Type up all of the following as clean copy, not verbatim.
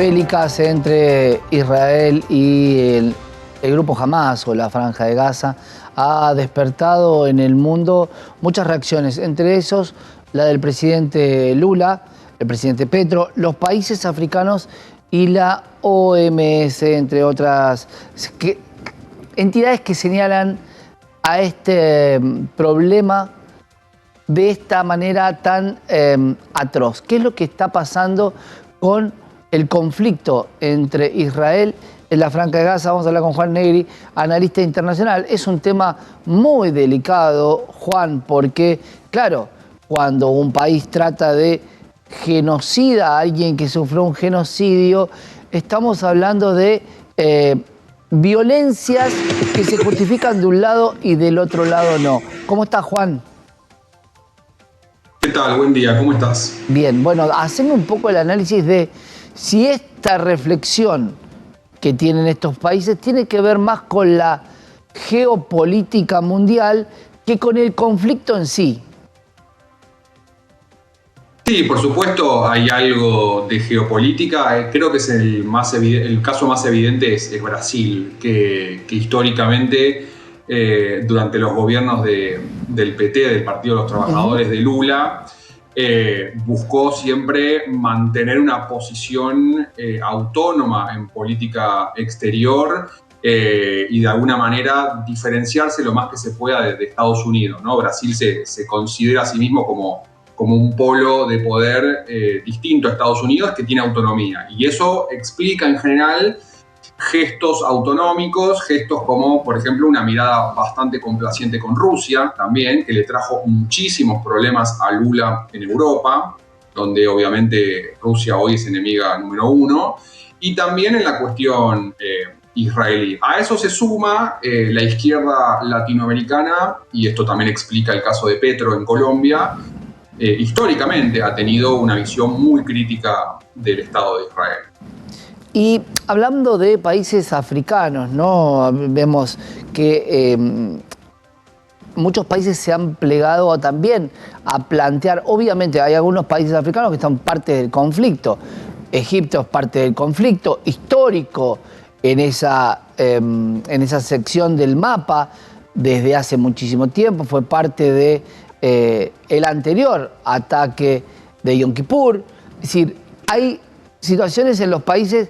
bélicas entre Israel y el grupo Hamás o la Franja de Gaza ha despertado en el mundo muchas reacciones, entre esos la del presidente Lula, el presidente Petro, los países africanos y la OMS, entre otras entidades que señalan a este problema de esta manera tan atroz. ¿Qué es lo que está pasando con el conflicto entre Israel y la Franja de Gaza? Vamos a hablar con Juan Negri, analista internacional. Es un tema muy delicado, Juan, porque, claro, cuando un país trata de genocida a alguien que sufrió un genocidio, estamos hablando de violencias que se justifican de un lado y del otro lado no. ¿Cómo estás, Juan? ¿Qué tal? Buen día, ¿cómo estás? Bien, bueno, haceme un poco el análisis de si esta reflexión que tienen estos países tiene que ver más con la geopolítica mundial que con el conflicto en sí. Sí, por supuesto hay algo de geopolítica. Creo que es el caso más evidente es Brasil, que históricamente durante los gobiernos del PT, del Partido de los Trabajadores de Lula, buscó siempre mantener una posición autónoma en política exterior y de alguna manera diferenciarse lo más que se pueda de Estados Unidos, ¿no? Brasil se considera a sí mismo como un polo de poder distinto a Estados Unidos que tiene autonomía. Y eso explica en general gestos autonómicos, gestos como, por ejemplo, una mirada bastante complaciente con Rusia también, que le trajo muchísimos problemas a Lula en Europa, donde obviamente Rusia hoy es enemiga número uno, y también en la cuestión israelí. A eso se suma la izquierda latinoamericana, y esto también explica el caso de Petro en Colombia. Históricamente ha tenido una visión muy crítica del Estado de Israel. Y hablando de países africanos, ¿no? Vemos que muchos países se han plegado también a plantear, obviamente hay algunos países africanos que son parte del conflicto. Egipto es parte del conflicto histórico en esa sección del mapa desde hace muchísimo tiempo, fue parte de el anterior ataque de Yom Kippur. Es decir, hay situaciones en los países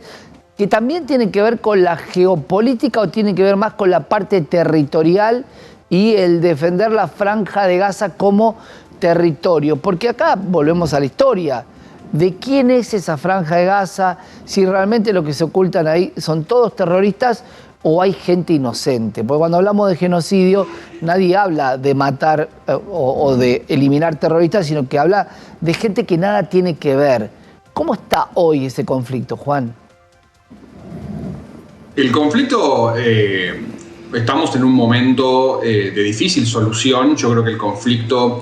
que también tienen que ver con la geopolítica o tienen que ver más con la parte territorial y el defender la Franja de Gaza como territorio. Porque acá volvemos a la historia. ¿De quién es esa Franja de Gaza? Si realmente lo que se ocultan ahí son todos terroristas o hay gente inocente. Porque cuando hablamos de genocidio, nadie habla de matar o de eliminar terroristas, sino que habla de gente que nada tiene que ver. ¿Cómo está hoy ese conflicto, Juan? El conflicto, estamos en un momento de difícil solución. Yo creo que el conflicto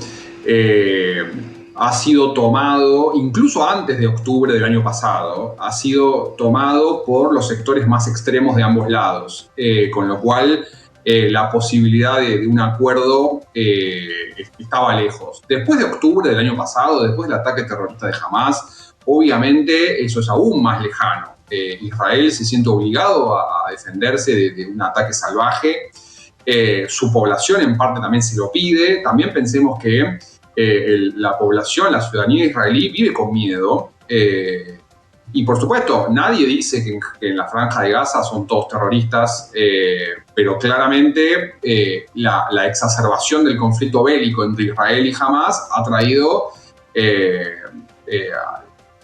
ha sido tomado, incluso antes de octubre del año pasado, ha sido tomado por los sectores más extremos de ambos lados, con lo cual la posibilidad de un acuerdo estaba lejos. Después de octubre del año pasado, después del ataque terrorista de Hamás, obviamente eso es aún más lejano. Israel se siente obligado a defenderse de un ataque salvaje. Su población en parte también se lo pide. También pensemos que la población, la ciudadanía israelí vive con miedo. Y por supuesto, nadie dice que en la Franja de Gaza son todos terroristas, pero claramente la exacerbación del conflicto bélico entre Israel y Hamás ha traído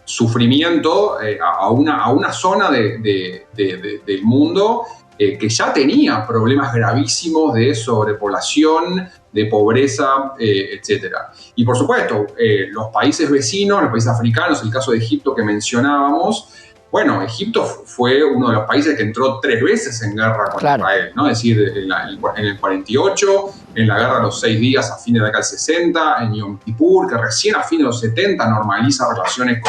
sufrimiento a una zona del mundo que ya tenía problemas gravísimos de sobrepoblación, de pobreza, etc. Y por supuesto, los países vecinos, los países africanos, el caso de Egipto que mencionábamos, bueno, Egipto fue uno de los países que entró 3 veces en guerra con Israel, ¿no? Es decir, en el 48, en la guerra de los 6 días a fines de la década del 60, en Yom Kippur, que recién a fines de los 70 normaliza relaciones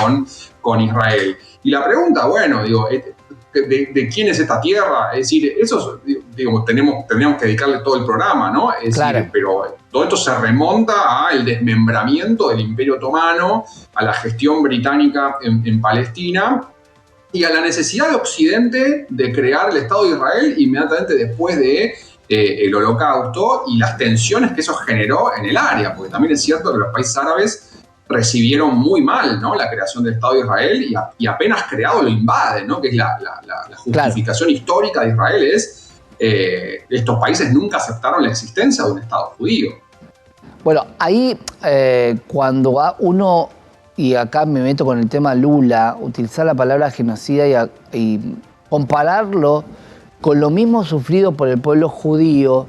con Israel. Y la pregunta, bueno, digo, ¿de quién es esta tierra? Es decir, eso, digamos, tendríamos que dedicarle todo el programa, ¿no? Es decir, pero todo esto se remonta al desmembramiento del Imperio Otomano, a la gestión británica en Palestina. y a la necesidad de Occidente de crear el Estado de Israel inmediatamente después de el Holocausto y las tensiones que eso generó en el área, porque también es cierto que los países árabes recibieron muy mal, ¿no?, la creación del Estado de Israel y apenas creado lo invaden, ¿no?, que es la justificación histórica de Israel es estos países nunca aceptaron la existencia de un Estado judío. Bueno, ahí cuando uno, y acá me meto con el tema Lula, utilizar la palabra genocida y compararlo con lo mismo sufrido por el pueblo judío,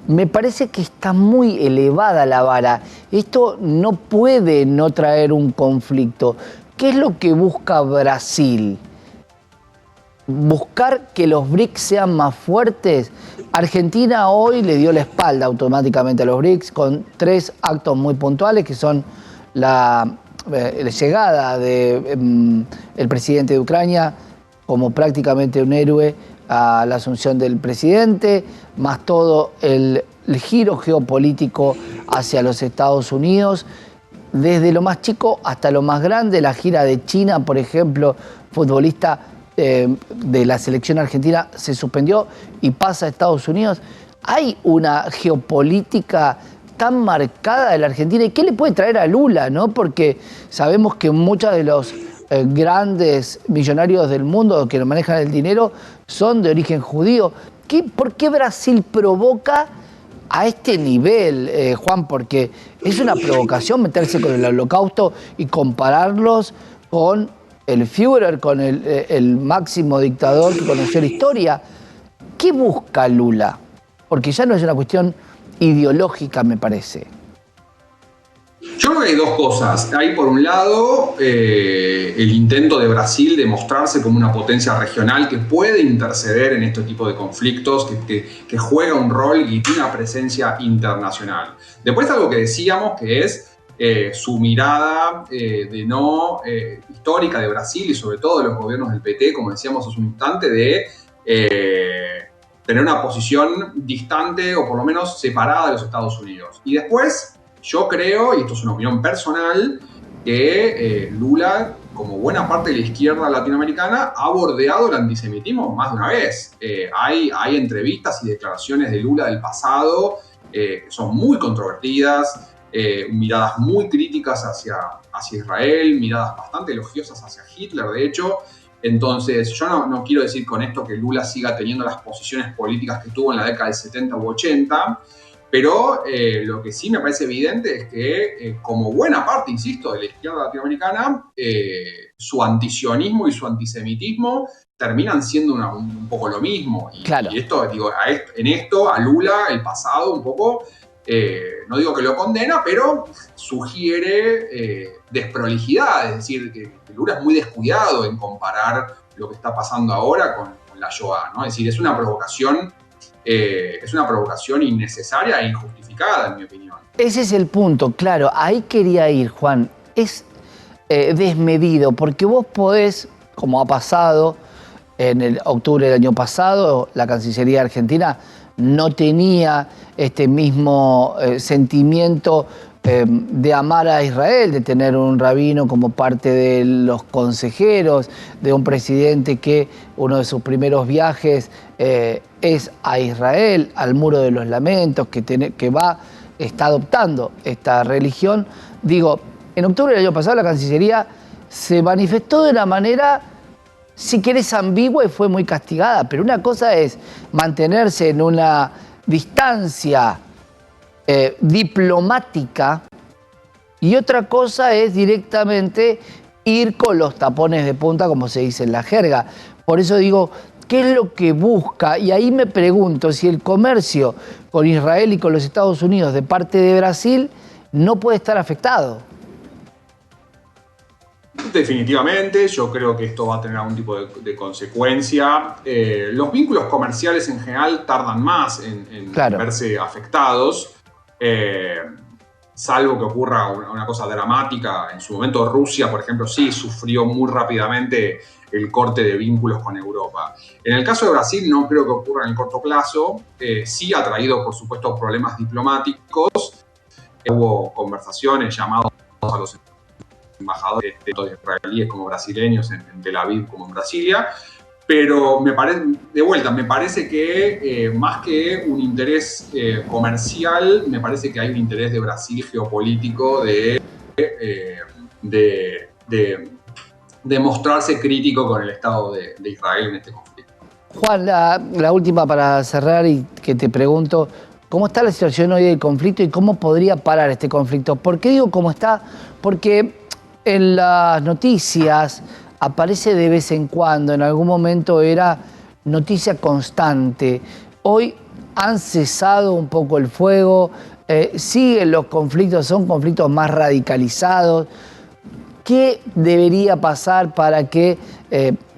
me parece que está muy elevada la vara. Esto no puede no traer un conflicto. ¿Qué es lo que busca Brasil? Buscar que los BRICS sean más fuertes. Argentina hoy le dio la espalda automáticamente a los BRICS con 3 actos muy puntuales, que son la llegada del presidente de Ucrania como prácticamente un héroe a la asunción del presidente, más todo el giro geopolítico hacia los Estados Unidos, desde lo más chico hasta lo más grande, la gira de China, por ejemplo, futbolista de la selección argentina se suspendió y pasa a Estados Unidos. Hay una geopolítica tan marcada de la Argentina. ¿Y qué le puede traer a Lula, no? Porque sabemos que muchos de los grandes millonarios del mundo que manejan el dinero son de origen judío. ¿Por qué Brasil provoca a este nivel, Juan? Porque es una provocación meterse con el Holocausto y compararlos con el Führer, con el máximo dictador que conoció la historia. ¿Qué busca Lula? Porque ya no es una cuestión ideológica, me parece. Yo creo que hay dos cosas. Hay, por un lado, el intento de Brasil de mostrarse como una potencia regional que puede interceder en este tipo de conflictos, que juega un rol y tiene una presencia internacional. Después algo que decíamos, que es su mirada histórica de Brasil y sobre todo de los gobiernos del PT, como decíamos hace un instante, de tener una posición distante o por lo menos separada de los Estados Unidos. Y después, yo creo, y esto es una opinión personal, que Lula, como buena parte de la izquierda latinoamericana, ha bordeado el antisemitismo más de una vez. Hay entrevistas y declaraciones de Lula del pasado que son muy controvertidas, miradas muy críticas hacia Israel, miradas bastante elogiosas hacia Hitler, de hecho. Entonces, yo no quiero decir con esto que Lula siga teniendo las posiciones políticas que tuvo en la década del 70 u 80, pero lo que sí me parece evidente es que, como buena parte, insisto, de la izquierda latinoamericana, su antisionismo y su antisemitismo terminan siendo un poco lo mismo. Claro. Y esto, digo, en esto, a Lula, el pasado, un poco, no digo que lo condena, pero sugiere desprolijidad, es decir, que Lula es muy descuidado en comparar lo que está pasando ahora con la Shoah, ¿no? Es decir, es una provocación innecesaria e injustificada, en mi opinión. Ese es el punto, claro. Ahí quería ir, Juan. Es desmedido, porque vos podés, como ha pasado en el octubre del año pasado, la Cancillería Argentina no tenía este mismo sentimiento de amar a Israel, de tener un rabino como parte de los consejeros, de un presidente que uno de sus primeros viajes es a Israel, al Muro de los Lamentos, está adoptando esta religión. Digo, en octubre del año pasado la Cancillería se manifestó de una manera, si querés, ambigua y fue muy castigada, pero una cosa es mantenerse en una distancia diplomática y otra cosa es directamente ir con los tapones de punta, como se dice en la jerga. Por eso digo, ¿qué es lo que busca? Y ahí me pregunto si el comercio con Israel y con los Estados Unidos de parte de Brasil no puede estar afectado. Definitivamente, yo creo que esto va a tener algún tipo de consecuencia. Los vínculos comerciales en general tardan más en verse afectados, salvo que ocurra una cosa dramática. En su momento Rusia, por ejemplo, sí sufrió muy rápidamente el corte de vínculos con Europa. En el caso de Brasil no creo que ocurra en el corto plazo. Sí ha traído, por supuesto, problemas diplomáticos. Hubo conversaciones, llamados a los embajadores tanto israelíes como brasileños en Tel Aviv como en Brasilia. Pero me parece que más que un interés comercial, me parece que hay un interés de Brasil geopolítico de mostrarse crítico con el Estado de Israel en este conflicto. Juan, la última para cerrar y que te pregunto, ¿cómo está la situación hoy del conflicto y cómo podría parar este conflicto? ¿Por qué digo cómo está? Porque en las noticias aparece de vez en cuando, en algún momento era noticia constante. Hoy han cesado un poco el fuego, siguen los conflictos, son conflictos más radicalizados. ¿Qué debería pasar para que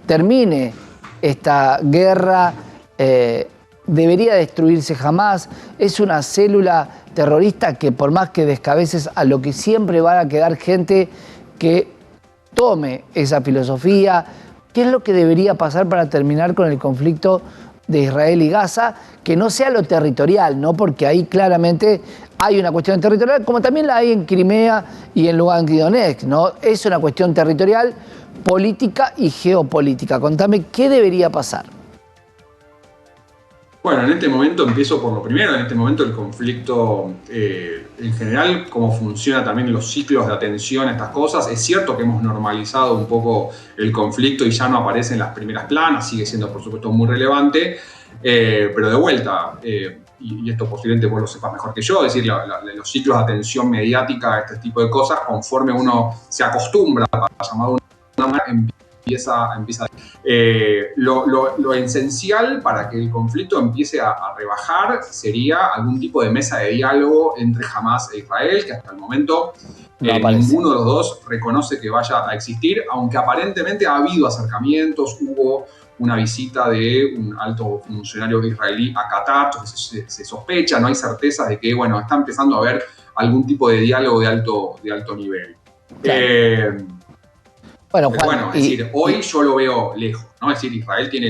termine esta guerra? ¿Debería destruirse jamás? ¿Es una célula terrorista que por más que descabeces a lo que siempre van a quedar gente que tome esa filosofía? ¿Qué es lo que debería pasar para terminar con el conflicto de Israel y Gaza? Que no sea lo territorial, ¿no? Porque ahí claramente hay una cuestión territorial, como también la hay en Crimea y en Lugansk y Donetsk, ¿no? Es una cuestión territorial, política y geopolítica. Contame, ¿qué debería pasar? Bueno, en este momento empiezo por lo primero. En este momento el conflicto, en general, cómo funciona también los ciclos de atención a estas cosas. Es cierto que hemos normalizado un poco el conflicto y ya no aparece en las primeras planas, sigue siendo por supuesto muy relevante, pero de vuelta, y esto posiblemente vos lo sepas mejor que yo, es decir, los ciclos de atención mediática a este tipo de cosas, conforme uno se acostumbra, para llamar de una manera, empieza lo esencial para que el conflicto empiece a rebajar sería algún tipo de mesa de diálogo entre Hamás e Israel, que hasta el momento ninguno de los dos reconoce que vaya a existir, aunque aparentemente ha habido acercamientos, hubo una visita de un alto funcionario israelí a Qatar, entonces se sospecha, no hay certeza de que, bueno, está empezando a haber algún tipo de diálogo de alto nivel. Claro. Bueno, Juan, es decir, hoy yo lo veo lejos, ¿no? Es decir, Israel tiene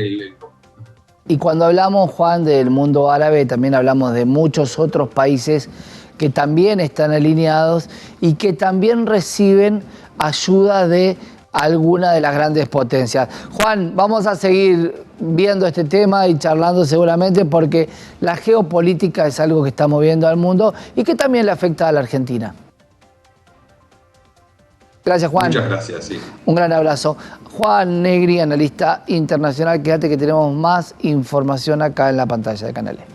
Y cuando hablamos, Juan, del mundo árabe, también hablamos de muchos otros países que también están alineados y que también reciben ayuda de alguna de las grandes potencias. Juan, vamos a seguir viendo este tema y charlando seguramente porque la geopolítica es algo que está moviendo al mundo y que también le afecta a la Argentina. Gracias, Juan. Muchas gracias, sí. Un gran abrazo. Juan Negri, analista internacional. Quédate que tenemos más información acá en la pantalla de Canal E.